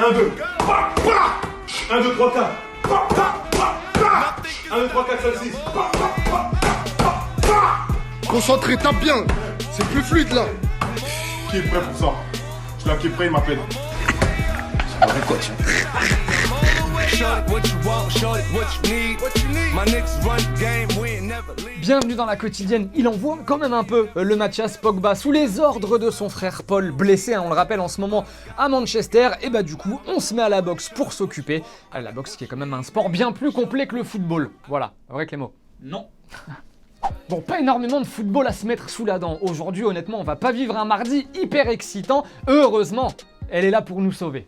1, 2. 1, 2, 3, 4. 1, 2, 3, 4, 5, 6. Concentré, tape bien. C'est plus fluide là. Qui est prêt pour ça? Je suis là qui est prêt, il m'appelle. C'est un vrai coach. Bienvenue dans la quotidienne, il envoie quand même un peu le Mathias Pogba sous les ordres de son frère Paul, blessé, on le rappelle en ce moment à Manchester, et bah du coup on se met à la boxe pour s'occuper. La boxe qui est quand même un sport bien plus complet que le football, voilà, vrai Clément? Non. Bon, pas énormément de football à se mettre sous la dent. Aujourd'hui, honnêtement, on va pas vivre un mardi hyper excitant. Heureusement, elle est là pour nous sauver.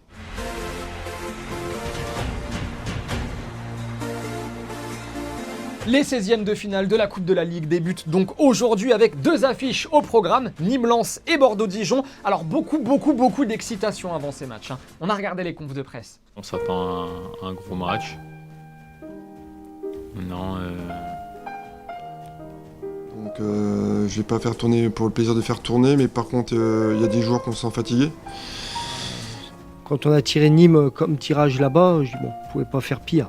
Les 16e de finale de la Coupe de la Ligue débutent donc aujourd'hui avec deux affiches au programme, Nîmes-Lens et Bordeaux-Dijon. Alors beaucoup d'excitation avant ces matchs. On a regardé les confs de presse. On s'attend à un gros match. Non, Donc je vais pas faire tourner pour le plaisir de faire tourner, mais par contre il y a des joueurs qu'on sent fatigués. Quand on a tiré Nîmes comme tirage là-bas, je dis bon, on pouvait pas faire pire.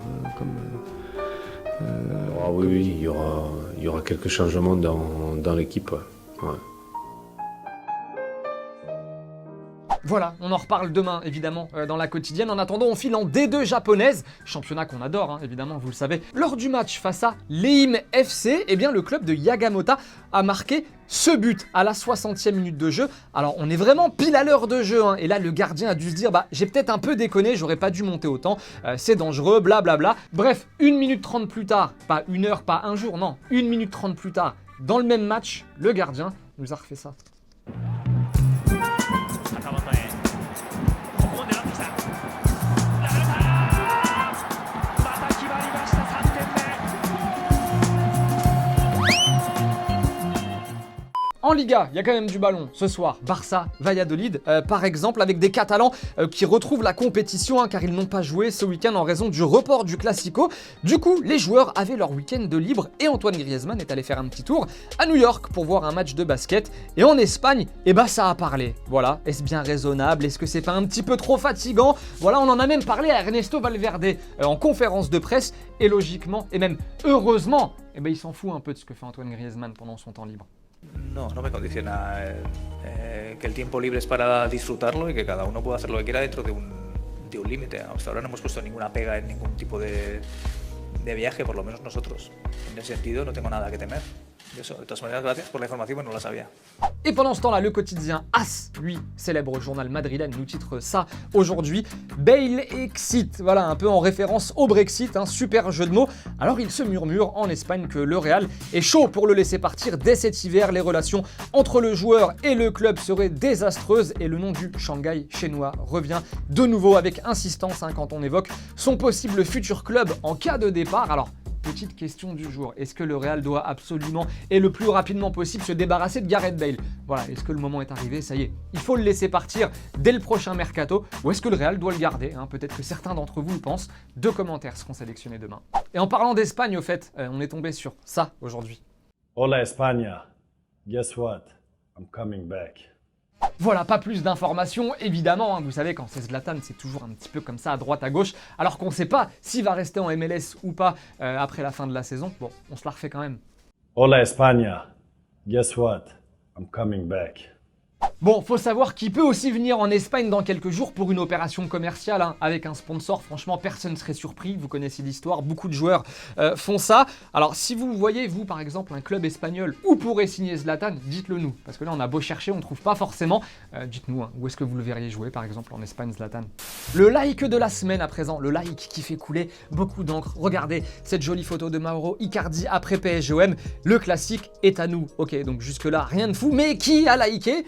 Oui, il y aura quelques changements dans l'équipe. Ouais. Voilà, on en reparle demain, évidemment, dans la quotidienne. En attendant, on file en D2 japonaise, championnat qu'on adore, évidemment, vous le savez. Lors du match face à l'Eim FC, eh bien, le club de Yagamota a marqué ce but à la 60e minute de jeu. Alors, on est vraiment pile à l'heure de jeu, et là, le gardien a dû se dire, bah, j'ai peut-être un peu déconné, j'aurais pas dû monter autant, c'est dangereux, blablabla. Bref, 1 minute 30 plus tard, pas une heure, pas un jour, non, 1 minute 30 plus tard, dans le même match, le gardien nous a refait ça. En Liga, il y a quand même du ballon ce soir. Barça, Valladolid, par exemple, avec des Catalans qui retrouvent la compétition car ils n'ont pas joué ce week-end en raison du report du Classico. Du coup, les joueurs avaient leur week-end de libre et Antoine Griezmann est allé faire un petit tour à New York pour voir un match de basket. Et en Espagne, ça a parlé. Voilà, est-ce bien raisonnable? Est-ce que c'est pas un petit peu trop fatigant? Voilà, on en a même parlé à Ernesto Valverde en conférence de presse et logiquement, et même heureusement, il s'en fout un peu de ce que fait Antoine Griezmann pendant son temps libre. No me condiciona que el tiempo libre es para disfrutarlo y que cada uno pueda hacer lo que quiera dentro de un límite. Hasta ahora no hemos puesto ninguna pega en ningún tipo de viaje, por lo menos nosotros. En ese sentido no tengo nada que temer. De eso, de todas maneras, gracias por la información, mais no la sabía. Et pendant ce temps-là, le quotidien AS, lui, célèbre journal madrilène, nous titre ça aujourd'hui. Bale exit, voilà, un peu en référence au Brexit, un super jeu de mots. Alors il se murmure en Espagne que le Real est chaud pour le laisser partir dès cet hiver. Les relations entre le joueur et le club seraient désastreuses et le nom du Shanghai chinois revient de nouveau avec insistance quand on évoque son possible futur club en cas de départ. Alors, petite question du jour, est-ce que le Real doit absolument et le plus rapidement possible se débarrasser de Gareth Bale? Voilà, est-ce que le moment est arrivé? Ça y est, il faut le laisser partir dès le prochain mercato ou est-ce que le Real doit le garder? Peut-être que certains d'entre vous le pensent. 2 commentaires seront sélectionnés demain. Et en parlant d'Espagne, au fait, on est tombé sur ça aujourd'hui. Hola España, guess what? I'm coming back. Voilà, pas plus d'informations, évidemment, vous savez, quand c'est Zlatan, c'est toujours un petit peu comme ça, à droite, à gauche, alors qu'on ne sait pas s'il va rester en MLS ou pas après la fin de la saison. Bon, on se la refait quand même. Hola España, guess what? I'm coming back. Bon, faut savoir qu'il peut aussi venir en Espagne dans quelques jours pour une opération commerciale avec un sponsor. Franchement, personne ne serait surpris. Vous connaissez l'histoire, beaucoup de joueurs font ça. Alors, si vous voyez, vous, par exemple, un club espagnol où pourrait signer Zlatan, dites-le nous. Parce que là, on a beau chercher, on ne trouve pas forcément. Dites-nous, où est-ce que vous le verriez jouer, par exemple, en Espagne, Zlatan? Le like de la semaine à présent, le like qui fait couler beaucoup d'encre. Regardez cette jolie photo de Mauro Icardi après PSG-OM. Le classique est à nous. Ok, donc jusque-là, rien de fou. Mais qui a liké?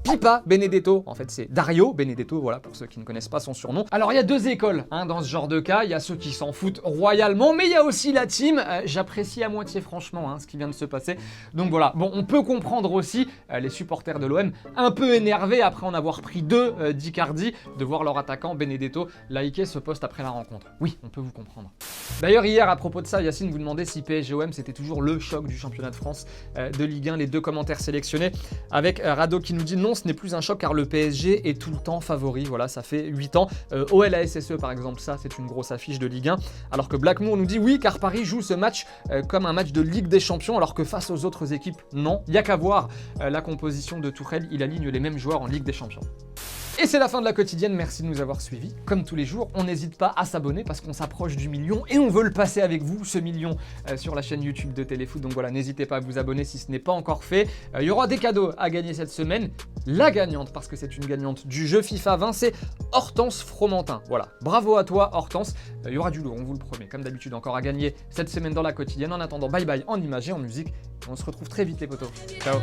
Pipa Benedetto. En fait, c'est Dario Benedetto, voilà, pour ceux qui ne connaissent pas son surnom. Alors, il y a 2 écoles dans ce genre de cas. Il y a ceux qui s'en foutent royalement, mais il y a aussi la team. J'apprécie à moitié, franchement, ce qui vient de se passer. Donc voilà, bon, on peut comprendre aussi les supporters de l'OM un peu énervés après en avoir pris 2 d'Icardi, de voir leur attaquant Benedetto liker ce post après la rencontre. Oui, on peut vous comprendre. D'ailleurs, hier, à propos de ça, Yacine vous demandait si PSG-OM c'était toujours le choc du championnat de France de Ligue 1. Les 2 commentaires sélectionnés avec Radoki qui nous dit non, ce n'est plus un choc car le PSG est tout le temps favori. Voilà, ça fait 8 ans. OL-ASSE par exemple, ça c'est une grosse affiche de Ligue 1. Alors que Blackmoor nous dit oui, car Paris joue ce match comme un match de Ligue des Champions, alors que face aux autres équipes, non. Il n'y a qu'à voir la composition de Tuchel, il aligne les mêmes joueurs en Ligue des Champions. Et c'est la fin de la quotidienne, merci de nous avoir suivis. Comme tous les jours, on n'hésite pas à s'abonner parce qu'on s'approche du million et on veut le passer avec vous, ce million, sur la chaîne YouTube de Téléfoot. Donc voilà, n'hésitez pas à vous abonner si ce n'est pas encore fait. Il y aura des cadeaux à gagner cette semaine. La gagnante, parce que c'est une gagnante du jeu FIFA 20, c'est Hortense Fromentin. Voilà, bravo à toi Hortense. Il y aura du lot, on vous le promet. Comme d'habitude, encore à gagner cette semaine dans la quotidienne. En attendant, bye bye en images et en musique. On se retrouve très vite les potos. Ciao.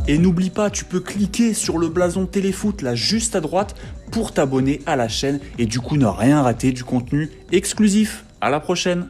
Et n'oublie pas, tu peux cliquer sur le blason Téléfoot là juste à droite pour t'abonner à la chaîne et du coup ne rien rater du contenu exclusif. À la prochaine!